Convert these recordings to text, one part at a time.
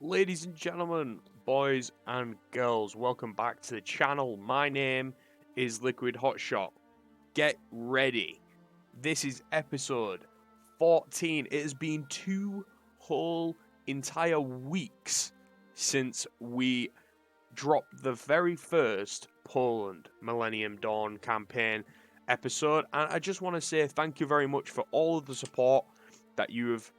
Ladies and gentlemen, boys and girls, welcome back to the channel. My name is Liquid Hotshot. Get ready. This is episode 14. It has been 2 whole entire weeks since we dropped the very first Poland Millennium Dawn campaign episode, and I just want to say thank you very much for all of the support that you have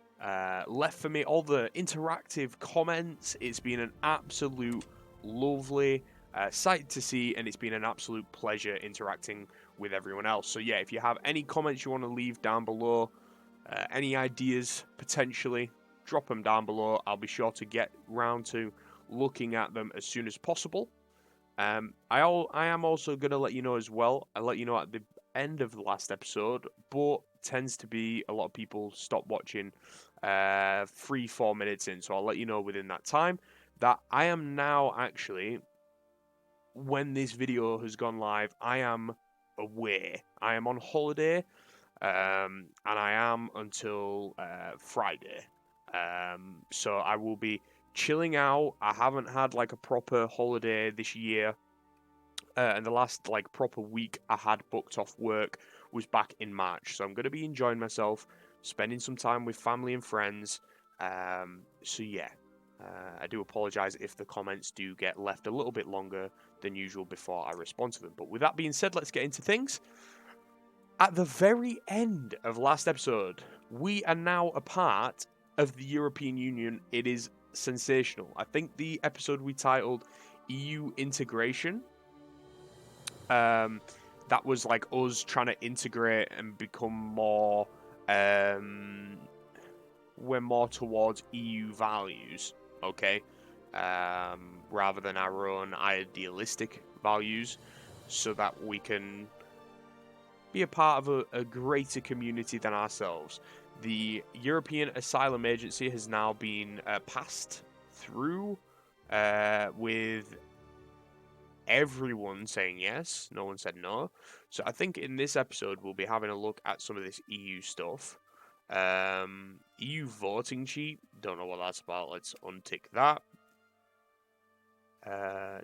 left for me, all the interactive comments. It's been an absolute lovely sight to see, and it's been an absolute pleasure interacting with everyone else. So yeah, if you have any comments you want to leave down below, any ideas potentially, drop them down below. I'll be sure to get round to looking at them as soon as possible. I am also going to let you know as well. I let you know at the end of the last episode, but tends to be a lot of people stop watching 3-4 minutes in, so I'll let you know within that time that I am now actually, when this video has gone live, I am away. I am on holiday, and I am until Friday. So I will be chilling out. I haven't had like a proper holiday this year. And the last like proper week I had booked off work was back in March. So I'm going to be enjoying myself, spending some time with family and friends. So yeah, I do apologise if the comments do get left a little bit longer than usual before I respond to them. But with that being said, let's get into things. At the very end of last episode, we are now a part of the European Union. It is sensational. I think the episode we titled EU Integration, that was like us trying to integrate and become more, we're more towards EU values, okay, rather than our own idealistic values, so that we can be a part of a greater community than ourselves. The European Asylum Agency has now been passed through, with everyone saying yes, no one said no. So I think in this episode we'll be having a look at some of this EU stuff. EU voting cheat, don't know what that's about, let's untick that.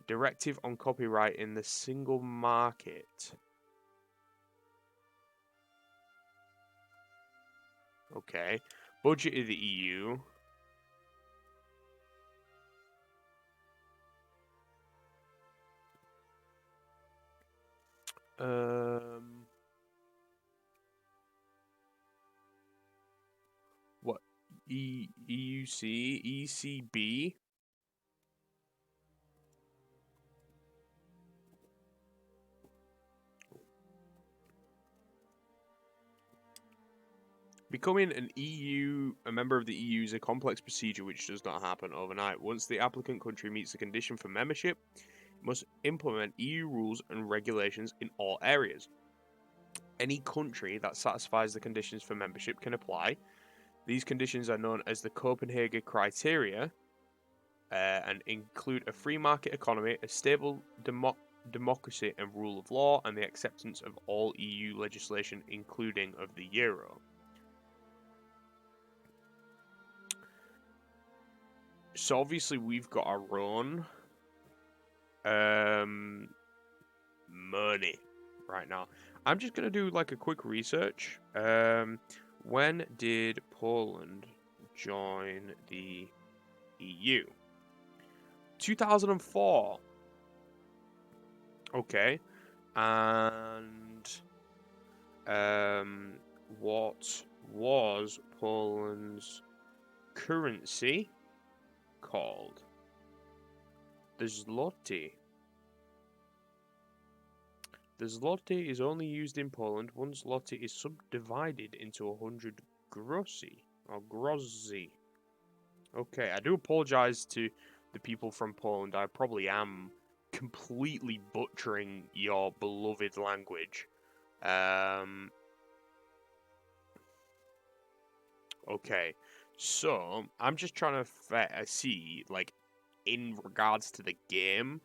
Directive on copyright in the single market. Okay. Budget of the EU. What? EUC? ECB? Becoming a member of the EU is a complex procedure which does not happen overnight. Once the applicant country meets the condition for membership, it must implement EU rules and regulations in all areas. Any country that satisfies the conditions for membership can apply. These conditions are known as the Copenhagen criteria, and include a free market economy, a stable democracy and rule of law, and the acceptance of all EU legislation, including of the euro. So obviously we've got our own money right now. I'm just gonna do like a quick research. When did Poland join the EU? 2004. Okay. And what was Poland's currency called? The zloty. The zloty is only used in Poland. One zloty is subdivided into 100 groszy, or groszy. Okay, I do apologize to the people from Poland. I probably am completely butchering your beloved language. Okay, so I'm just trying to see, like, in regards to the game,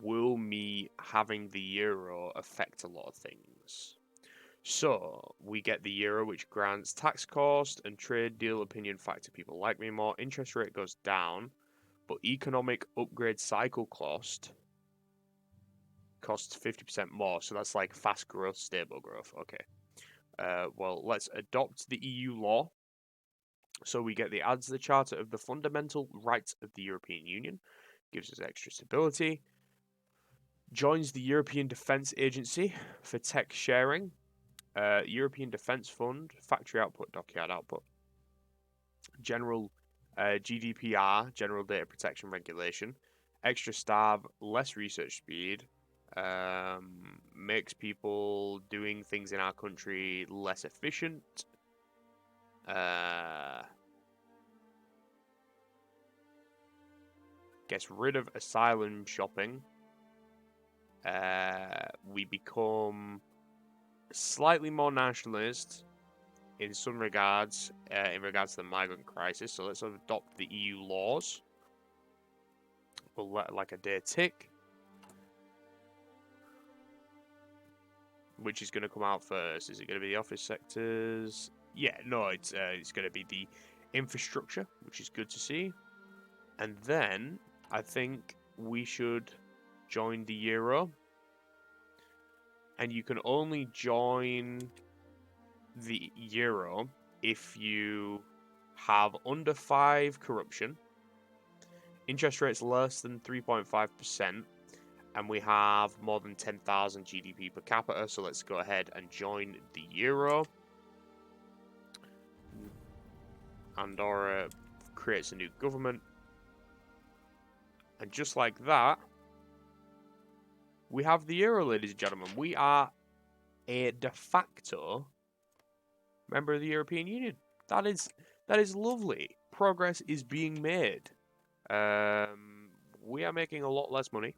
will me having the euro affect a lot of things? So we get the euro, which grants tax cost and trade deal opinion factor. People like me more. Interest rate goes down. but economic upgrade cycle costs 50% more. So that's like fast growth, stable growth. Okay. Well, let's adopt the EU law. So we get the adds the Charter of the Fundamental Rights of the European Union, gives us extra stability. Joins the European Defence Agency for tech sharing. European Defence Fund, factory output, dockyard output. General GDPR, General Data Protection Regulation. Extra staff, less research speed. Makes people doing things in our country less efficient. Gets rid of asylum shopping. We become slightly more nationalist in some regards, in regards to the migrant crisis. So let's adopt the EU laws. We'll let like a day tick. Which is going to come out first? Is it going to be the office sectors? Yeah, no, it's going to be the infrastructure, which is good to see. And then I think we should join the euro. And you can only join the euro if you have under 5 corruption, interest rates less than 3.5%, and we have more than 10,000 GDP per capita. So let's go ahead and join the euro. Andorra creates a new government. And just like that, we have the euro, ladies and gentlemen. We are a de facto member of the European Union. That is lovely. Progress is being made. We are making a lot less money.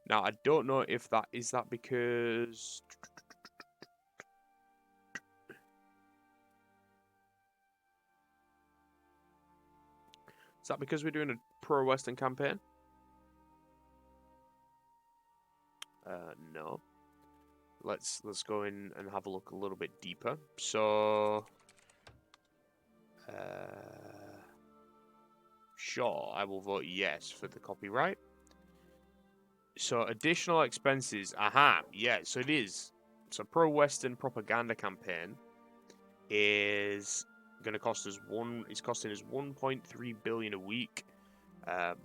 Now, I don't know if that is that because we're doing a pro-Western campaign? No. Let's go in and have a look a little bit deeper. So, sure, I will vote yes for the copyright. So, additional expenses. Aha, yeah, so it is. So, pro-Western propaganda campaign is going to cost us it's costing us 1.3 billion a week.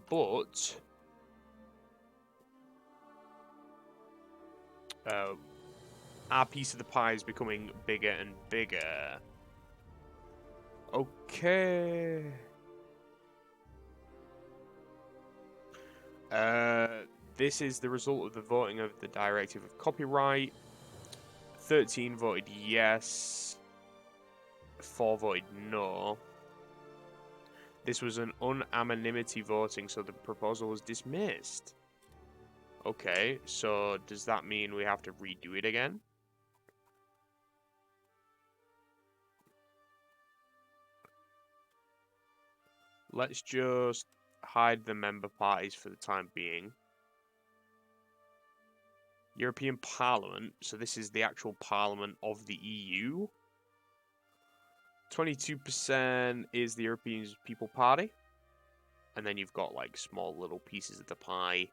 But our piece of the pie is becoming bigger and bigger. Okay. This is the result of the voting of the Directive of Copyright. 13 voted yes. 4 voted no. This was an unanimity voting, so the proposal was dismissed. Okay, so does that mean we have to redo it again? Let's just hide the member parties for the time being. European Parliament, so this is the actual Parliament of the EU. 22% is the European People Party. And then you've got like small little pieces of the pie.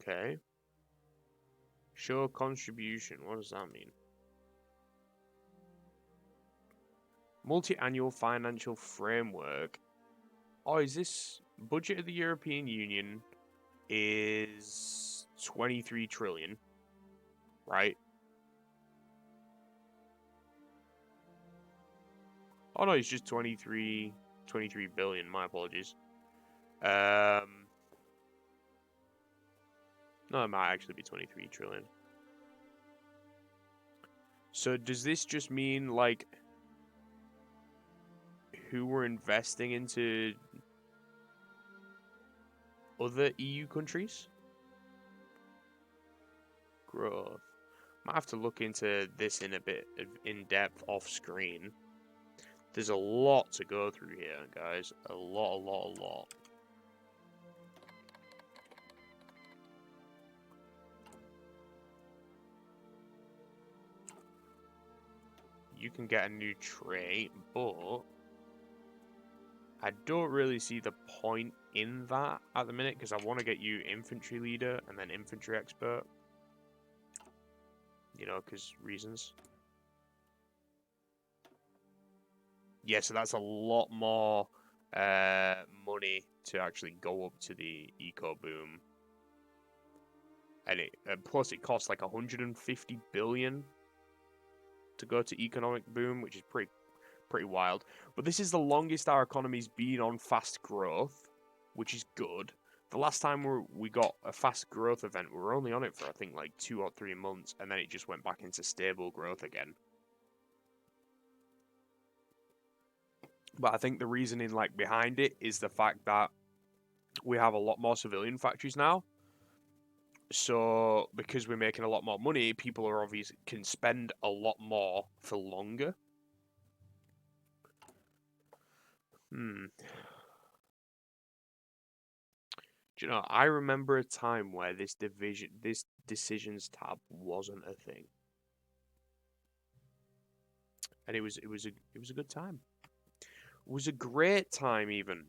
Okay. Show contribution. What does that mean? Multi-annual financial framework. Oh, is this budget of the European Union is 23 trillion, right? Oh no, it's just 23 billion. My apologies. No, it might actually be 23 trillion. So does this just mean like who we're investing into other EU countries? Growth. Might have to look into this in a bit in depth off screen. There's a lot to go through here, guys. A lot. you can get a new trait, but I don't really see the point in that at the minute because I want to get you infantry leader and then infantry expert. You know, because reasons. Yeah, so that's a lot more money to actually go up to the eco boom. And plus it costs like 150 billion to go to economic boom, which is pretty wild. But this is the longest our economy's been on fast growth, which is good. The last time we got a fast growth event, we were only on it for I think like 2 or 3 months, and then it just went back into stable growth again. But I think the reasoning like behind it is the fact that we have a lot more civilian factories now. So because we're making a lot more money, people are obviously can spend a lot more for longer. Do you know, I remember a time where this decisions tab wasn't a thing. And it was a good time. It was a great time even.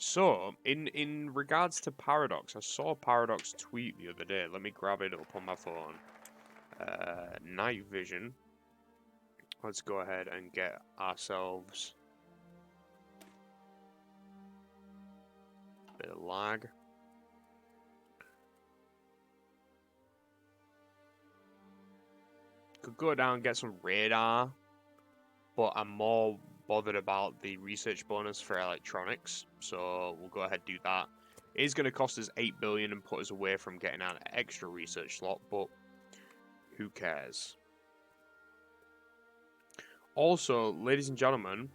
So, in regards to Paradox, I saw Paradox tweet the other day. Let me grab it up on my phone. Night vision. Let's go ahead and get ourselves a bit of lag. Could go down and get some radar, but I'm more bothered about the research bonus for electronics, so we'll go ahead and do that. It is going to cost us 8 billion and put us away from getting an extra research slot, but who cares? Also, ladies and gentlemen,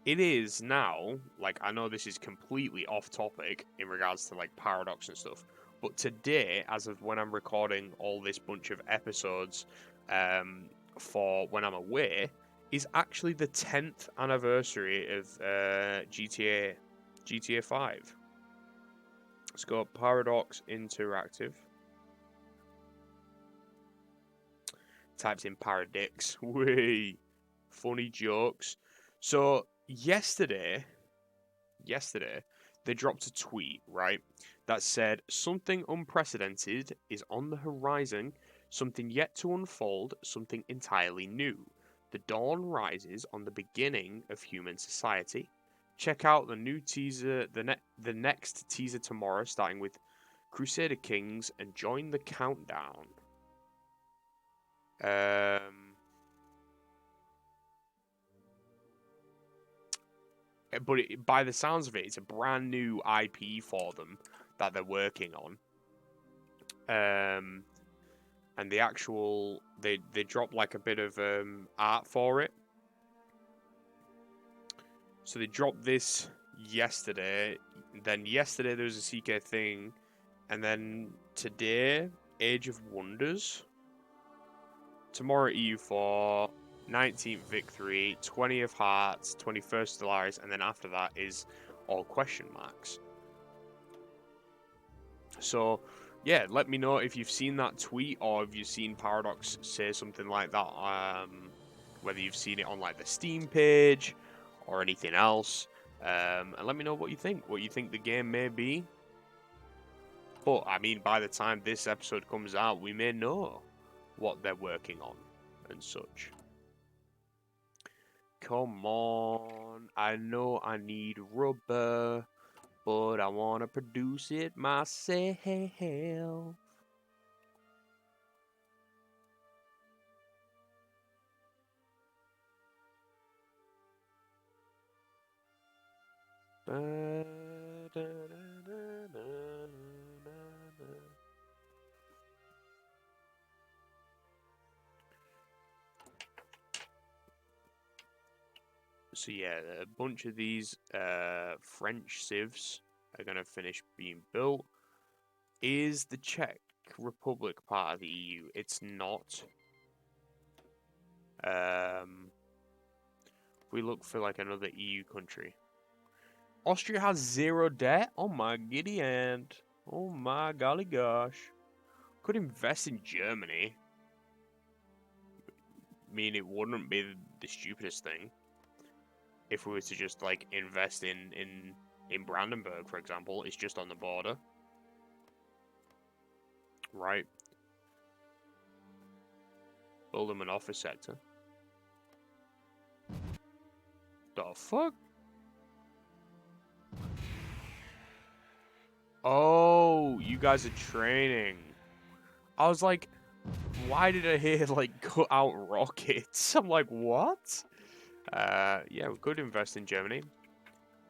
it is now, like, I know this is completely off topic in regards to, like, Paradox and stuff, but today, as of when I'm recording all this bunch of episodes for when I'm away, is actually the 10th anniversary of GTA 5. Let's go Paradox Interactive. Types in Paradix. Whee! Funny jokes. So, yesterday, they dropped a tweet, right, that said, something unprecedented is on the horizon, something yet to unfold, something entirely new. The dawn rises on the beginning of human society. Check out the new teaser, the next teaser tomorrow, starting with Crusader Kings, and join the countdown. But by the sounds of it, it's a brand new IP for them that they're working on. And the actual they dropped like a bit of art for it. So they dropped this yesterday. Then yesterday there was a CK thing, and then today Age of Wonders. Tomorrow EU4, 19th Victory, 20th Hearts, 21st Stellaris, and then after that is all question marks. So, yeah, let me know if you've seen that tweet or if you've seen Paradox say something like that. Whether you've seen it on like the Steam page or anything else. And let me know what you think. What you think the game may be. But, I mean, by the time this episode comes out, we may know what they're working on and such. Come on. I know I need rubber, but I want to produce it myself. So yeah, a bunch of these French civs are going to finish being built. Is the Czech Republic part of the EU? It's not. We look for like another EU country. Austria has 0 debt? Oh my giddy end. Oh my golly gosh. Could invest in Germany. I mean, it wouldn't be the stupidest thing if we were to just like invest in Brandenburg, for example. It's just on the border. Right. Build them an office sector. The fuck? Oh, you guys are training. I was like, why did I hear like cut out rockets? I'm like, what? Yeah, we could invest in Germany.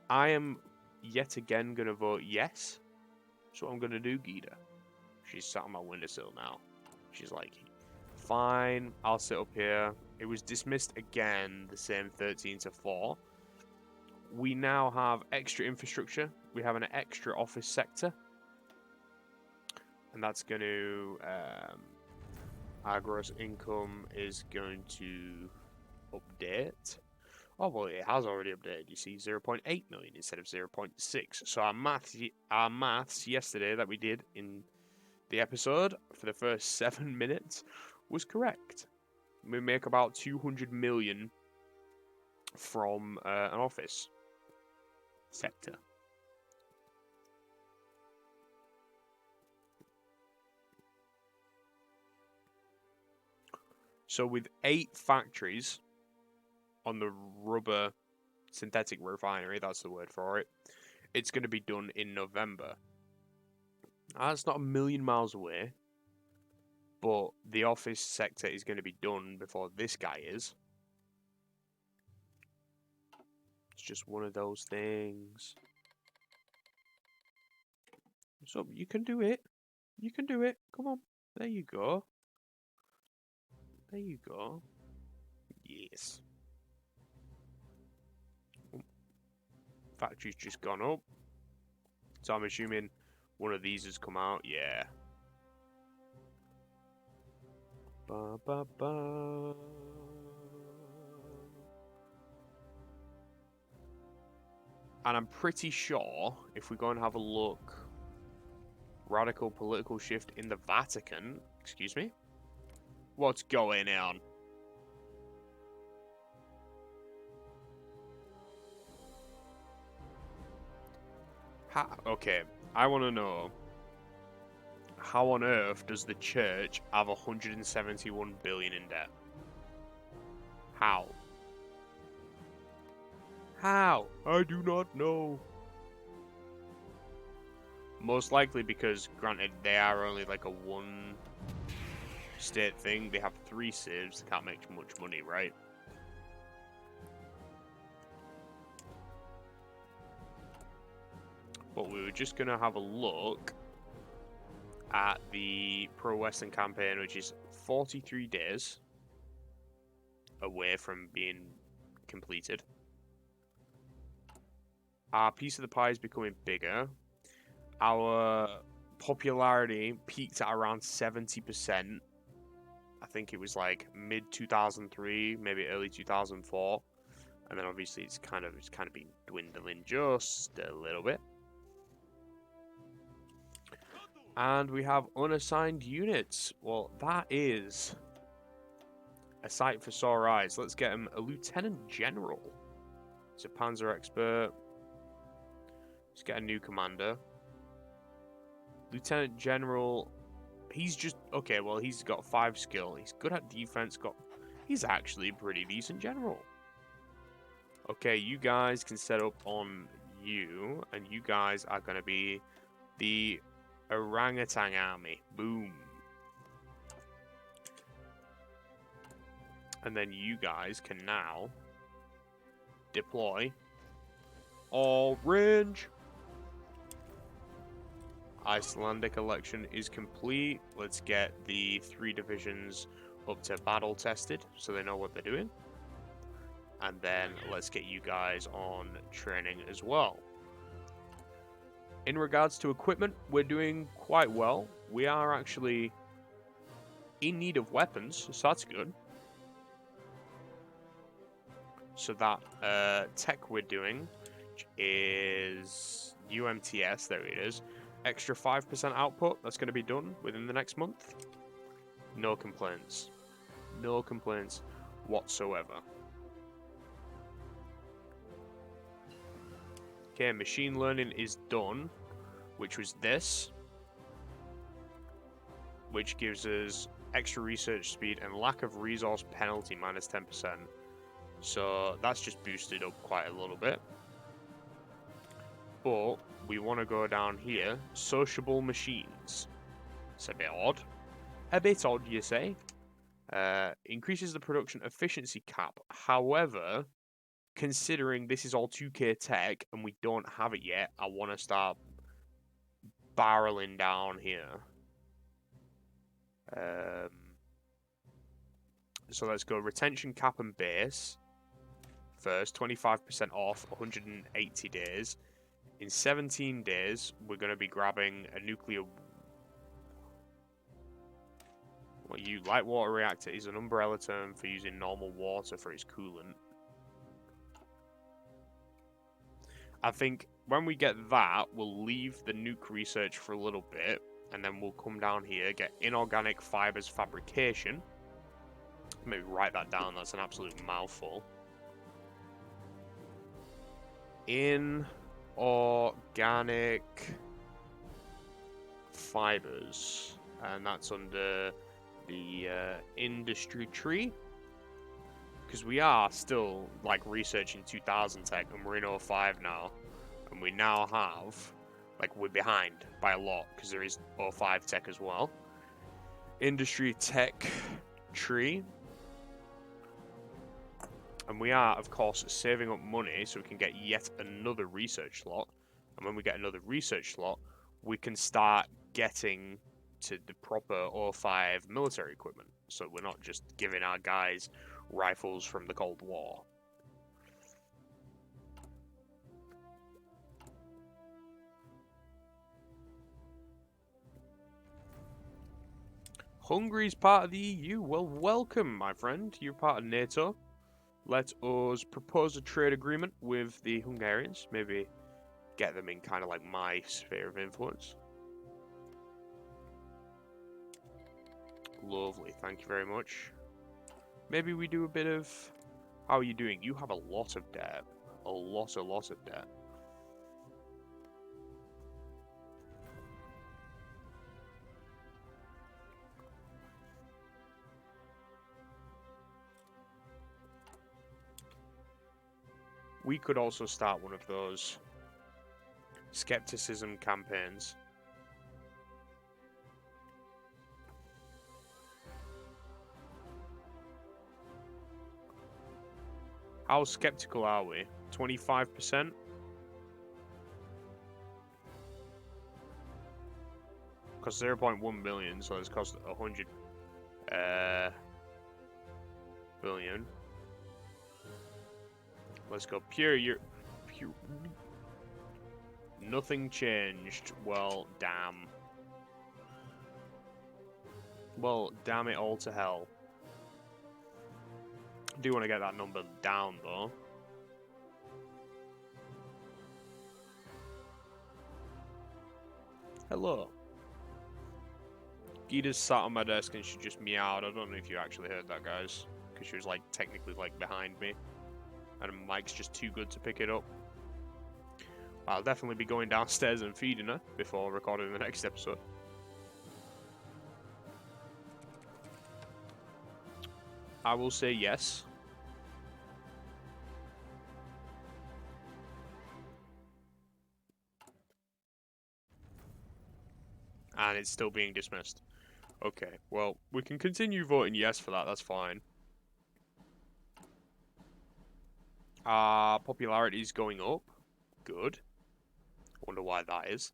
I am yet again gonna vote yes. That's what I'm gonna do, Gita. She's sat on my windowsill now. She's like, fine, I'll sit up here. It was dismissed again, the same 13-4. We now have extra infrastructure. We have an extra office sector. And that's going to... our gross income is going to update. Oh, well, it has already updated. You see, 0.8 million instead of 0.6. So our maths yesterday that we did in the episode for the first 7 minutes was correct. We make about 200 million from an office sector. So with 8 factories on the rubber synthetic refinery, that's the word for it, it's going to be done in November. That's not a million miles away, but the office sector is going to be done before this guy is. It's just one of those things. So you can do it. You can do it. Come on. There you go. There you go. Yes. Factory's just gone up. So I'm assuming one of these has come out. Yeah. Ba, ba, ba. And I'm pretty sure if we go and have a look, radical political shift in the Vatican. Excuse me? What's going on? Okay, I want to know, how on earth does the church have 171 billion in debt? How? How? I do not know. Most likely because, granted, they are only like a one state thing. They have 3 civs. They can't make much money, right? But we were just going to have a look at the pro-Western campaign, which is 43 days away from being completed. Our piece of the pie is becoming bigger. Our popularity peaked at around 70%. I think it was like mid-2003, maybe early 2004. And then obviously it's kind of been dwindling just a little bit. And we have unassigned units. Well, that is a sight for sore eyes. Let's get him a lieutenant general. He's a panzer expert. Let's get a new commander. Lieutenant general. He's just okay. Well, he's got 5 skill. He's good at defense. He's actually a pretty decent general. Okay, you guys can set up on you, and you guys are going to be the orangutan army. Boom. And then you guys can now deploy orange. Icelandic election is complete. Let's get the 3 divisions up to battle tested so they know what they're doing. And then let's get you guys on training as well. In regards to equipment, we're doing quite well. We are actually in need of weapons, so that's good. So that tech we're doing is UMTS. There it is. Extra 5% output. That's going to be done within the next month. No complaints. No complaints whatsoever. Okay, machine learning is done, which was this, which gives us extra research speed and lack of resource penalty minus 10%. So that's just boosted up quite a little bit. But we want to go down here, sociable machines. It's a bit odd. A bit odd, you say? Increases the production efficiency cap. However, considering this is all 2K tech and we don't have it yet, I want to start barreling down here. So let's go retention cap and base. First, 25% off, 180 days. In 17 days, we're going to be grabbing a nuclear... What you light water reactor is an umbrella term for using normal water for its coolant. I think when we get that, we'll leave the nuke research for a little bit, and then we'll come down here, get inorganic fibers fabrication. Maybe write that down, that's an absolute mouthful. Inorganic fibers, and that's under the industry tree, because we are still like researching 2000 tech and we're in 05 now, and we now have, like, we're behind by a lot because there is 05 tech as well. Industry tech tree. And we are, of course, saving up money so we can get yet another research slot. And when we get another research slot, we can start getting to the proper 05 military equipment. So we're not just giving our guys rifles from the Cold War. Hungary's part of the EU. Well, welcome, my friend. You're part of NATO. Let us propose a trade agreement with the Hungarians. Maybe get them in kind of like my sphere of influence. Lovely, thank you very much. Maybe we do a bit of... How are you doing? You have a lot of debt. A lot of debt. We could also start one of those skepticism campaigns. How skeptical are we? 25%? Cost 0.1 billion, so it's cost 100 billion. Let's go pure. Nothing changed. Well, damn. Well, damn it all to hell. I do want to get that number down, though. Hello. Gita's sat on my desk and she just meowed. I don't know if you actually heard that, guys. Because she was, like, technically, like, behind me. And Mike's just too good to pick it up. I'll definitely be going downstairs and feeding her before recording the next episode. I will say yes. And it's still being dismissed. Okay, well, we can continue voting yes for that, that's fine. Popularity is going up. Good. Wonder why that is.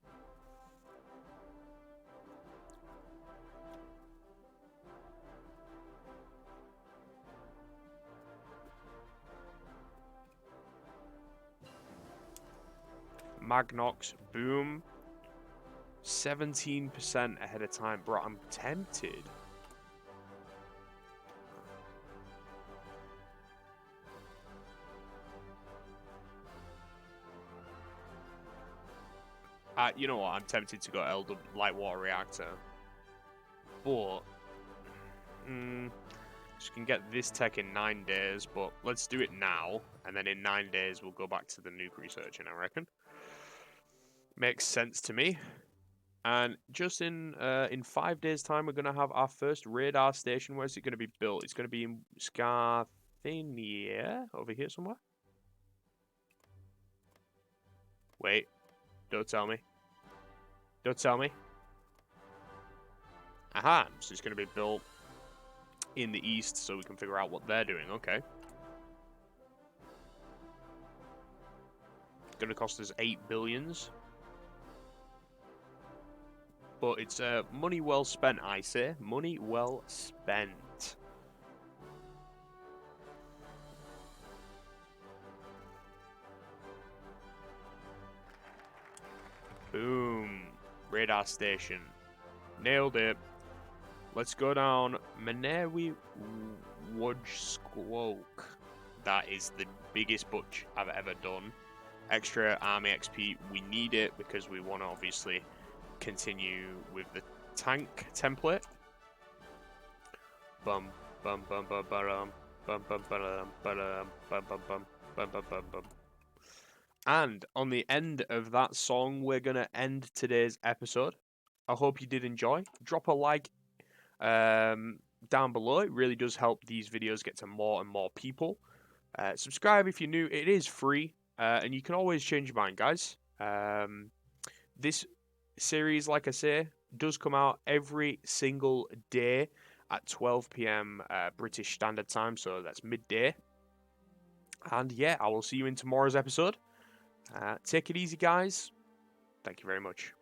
Magnox, boom. 17% ahead of time. Bro, I'm tempted. You know what? I'm tempted to go LW light water reactor, but just can get this tech in 9 days. But let's do it now, and then in 9 days we'll go back to the nuke research. And I reckon makes sense to me. And just in 5 days' time, we're gonna have our first radar station. Where's it gonna be built? It's gonna be in Scarthenia, over here somewhere. Wait, don't tell me. Don't tell me. Aha, so it's gonna be built in the east, so we can figure out what they're doing. Okay. Gonna cost us 8 billions. But it's money well spent, I say. Money well spent. Boom. Radar station. Nailed it. Let's go down Menewi Wojskołk. That is the biggest butch I've ever done. Extra army XP. We need it because we want to obviously continue with the tank template. Bum bum bum bum bum bum bum bum bum bum bum bum bum bum bum bum. And on the end of that song, we're gonna end today's episode. I hope you did enjoy. Drop a like down below. It really does help these videos get to more and more people. Subscribe if you're new. It is free, and you can always change your mind, guys. This series, like I say, does come out every single day at 12 p.m. British Standard Time, so that's midday. And yeah, I will see you in tomorrow's episode. Take it easy, guys. Thank you very much.